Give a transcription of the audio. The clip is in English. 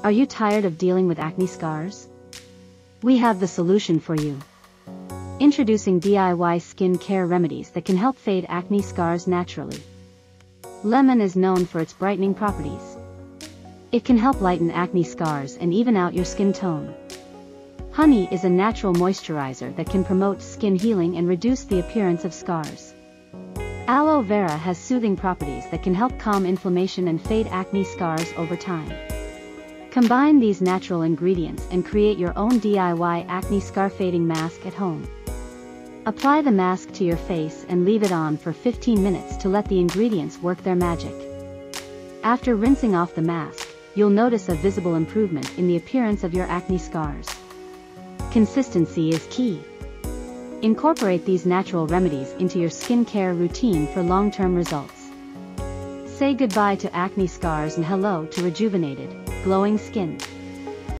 Are you tired of dealing with acne scars? We have the solution for you. Introducing DIY skin care remedies that can help fade acne scars naturally. Lemon is known for its brightening properties. It can help lighten acne scars and even out your skin tone. Honey is a natural moisturizer that can promote skin healing and reduce the appearance of scars. Aloe vera has soothing properties that can help calm inflammation and fade acne scars over time. Combine these natural ingredients and create your own DIY acne scar fading mask at home. Apply the mask to your face and leave it on for 15 minutes to let the ingredients work their magic. After rinsing off the mask, you'll notice a visible improvement in the appearance of your acne scars. Consistency is key. Incorporate these natural remedies into your skincare routine for long-term results. Say goodbye to acne scars and hello to rejuvenated, glowing skin.